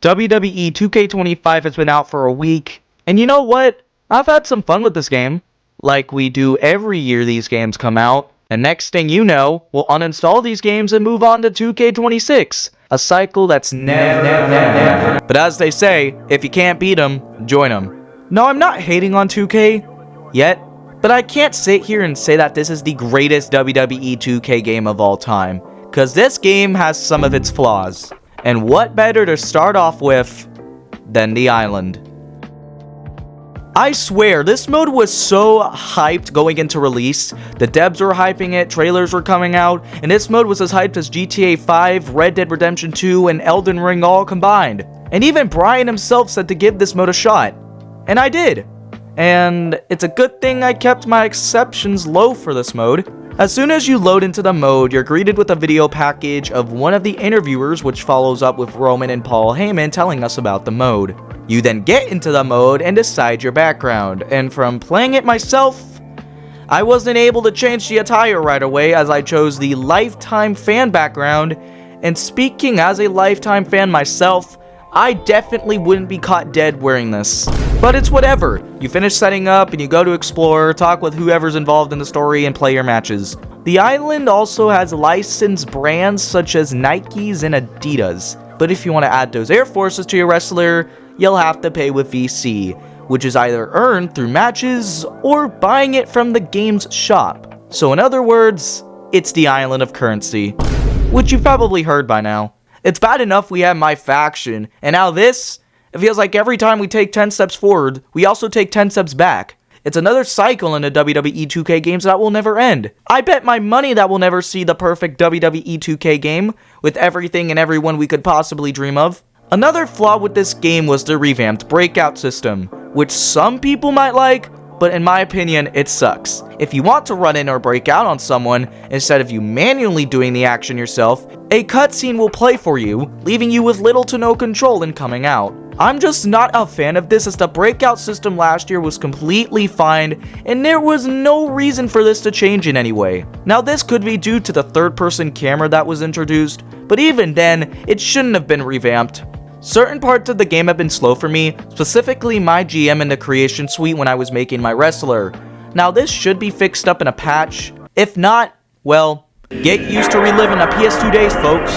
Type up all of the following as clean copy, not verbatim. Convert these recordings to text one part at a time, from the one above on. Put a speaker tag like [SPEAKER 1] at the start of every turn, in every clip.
[SPEAKER 1] WWE 2K25 has been out for a week, and you know what? I've had some fun with this game. Like we do every year these games come out, and next thing you know, we'll uninstall these games and move on to 2K26. A cycle that's never. But as they say, if you can't beat them, join them. No, I'm not hating on 2K yet, but I can't sit here and say that this is the greatest WWE 2K game of all time, because this game has some of its flaws. And what better to start off with than the island? I swear, this mode was so hyped going into release. The devs were hyping it, trailers were coming out, and this mode was as hyped as GTA 5, Red Dead Redemption 2, and Elden Ring all combined. And even Brian himself said to give this mode a shot. And I did. And it's a good thing I kept my exceptions low for this mode. As soon as you load into the mode, you're greeted with a video package of one of the interviewers, which follows up with Roman and Paul Heyman telling us about the mode. You then get into the mode and decide your background, and from playing it myself, I wasn't able to change the attire right away as I chose the lifetime fan background, and speaking as a lifetime fan myself, I definitely wouldn't be caught dead wearing this. But it's whatever. You finish setting up and you go to explore, talk with whoever's involved in the story, and play your matches. The island also has licensed brands such as Nikes and Adidas. But if you want to add those Air Forces to your wrestler, you'll have to pay with VC, which is either earned through matches or buying it from the game's shop. So in other words, it's the island of currency, which you've probably heard by now. It's bad enough we have my faction, and now this? It feels like every time we take 10 steps forward, we also take 10 steps back. It's another cycle in the WWE 2K games that will never end. I bet my money that we'll never see the perfect WWE 2K game, with everything and everyone we could possibly dream of. Another flaw with this game was the revamped breakout system, which some people might like, but in my opinion, it sucks. If you want to run in or break out on someone, instead of you manually doing the action yourself, a cutscene will play for you, leaving you with little to no control in coming out. I'm just not a fan of this, as the breakout system last year was completely fine, and there was no reason for this to change in any way. Now this could be due to the third-person camera that was introduced, but even then, it shouldn't have been revamped. Certain parts of the game have been slow for me, specifically my GM in the creation suite when I was making my wrestler. Now this should be fixed up in a patch. If not, well, get used to reliving the PS2 days, folks.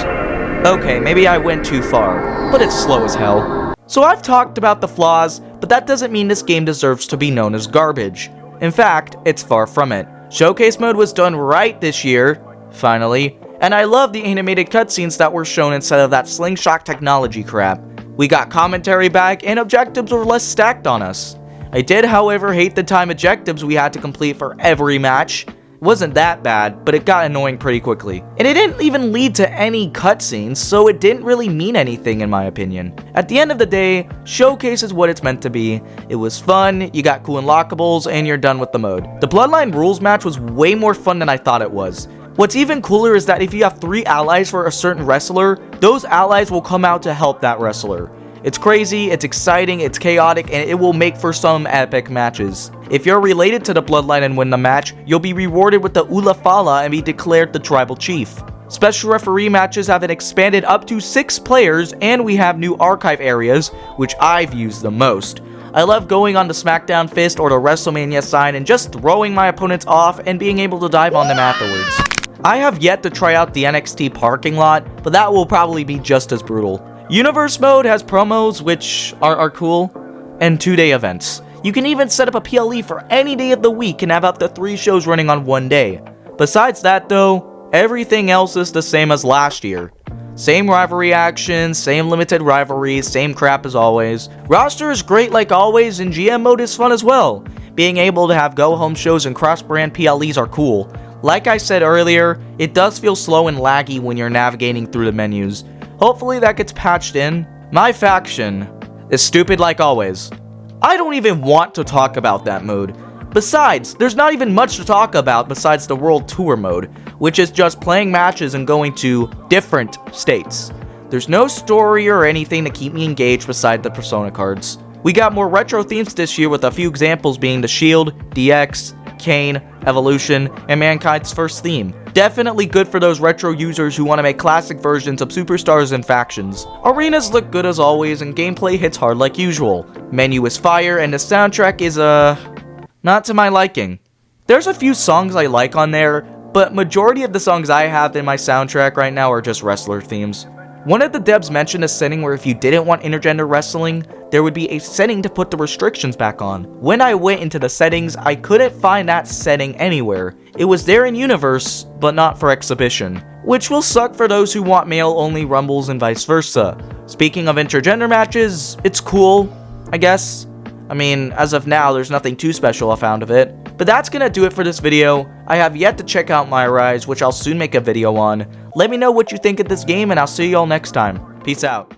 [SPEAKER 1] Okay, maybe I went too far, but it's slow as hell. So I've talked about the flaws, but that doesn't mean this game deserves to be known as garbage. In fact, it's far from it. Showcase mode was done right this year, finally. And I love the animated cutscenes that were shown instead of that slingshot technology crap. We got commentary back, and objectives were less stacked on us. I did, however, hate the time objectives we had to complete for every match. It wasn't that bad, but it got annoying pretty quickly. And it didn't even lead to any cutscenes, so it didn't really mean anything in my opinion. At the end of the day, Showcase is what it's meant to be. It was fun, you got cool unlockables, and you're done with the mode. The Bloodline Rules match was way more fun than I thought it was. What's even cooler is that if you have 3 allies for a certain wrestler, those allies will come out to help that wrestler. It's crazy, it's exciting, it's chaotic, and it will make for some epic matches. If you're related to the Bloodline and win the match, you'll be rewarded with the Ula Fala and be declared the Tribal Chief. Special referee matches have been expanded up to 6 players, and we have new archive areas, which I've used the most. I love going on the SmackDown Fist or the WrestleMania sign and just throwing my opponents off and being able to dive on them afterwards. I have yet to try out the NXT parking lot, but that will probably be just as brutal. Universe mode has promos, which are cool, and 2-day events. You can even set up a PLE for any day of the week and have up to 3 shows running on one day. Besides that though, everything else is the same as last year. Same rivalry action, same limited rivalries, same crap as always. Roster is great like always, and GM mode is fun as well. Being able to have go-home shows and cross-brand PLEs are cool. Like I said earlier, it does feel slow and laggy when you're navigating through the menus. Hopefully that gets patched in. My faction is stupid like always. I don't even want to talk about that mode. Besides, there's not even much to talk about besides the World Tour mode, which is just playing matches and going to different states. There's no story or anything to keep me engaged beside the Persona cards. We got more retro themes this year, with a few examples being the Shield, DX, Kane, Evolution, and Mankind's first theme. Definitely good for those retro users who want to make classic versions of superstars and factions. Arenas look good as always, and gameplay hits hard like usual. Menu is fire, and the soundtrack is, not to my liking. There's a few songs I like on there, but majority of the songs I have in my soundtrack right now are just wrestler themes. One of the devs mentioned a setting where if you didn't want intergender wrestling, there would be a setting to put the restrictions back on. When I went into the settings, I couldn't find that setting anywhere. It was there in universe, but not for exhibition, which will suck for those who want male-only rumbles and vice versa. Speaking of intergender matches, it's cool, I guess. I mean, as of now, there's nothing too special I found of it. But that's gonna do it for this video. I have yet to check out My Rise, which I'll soon make a video on. Let me know what you think of this game, and I'll see y'all next time. Peace out.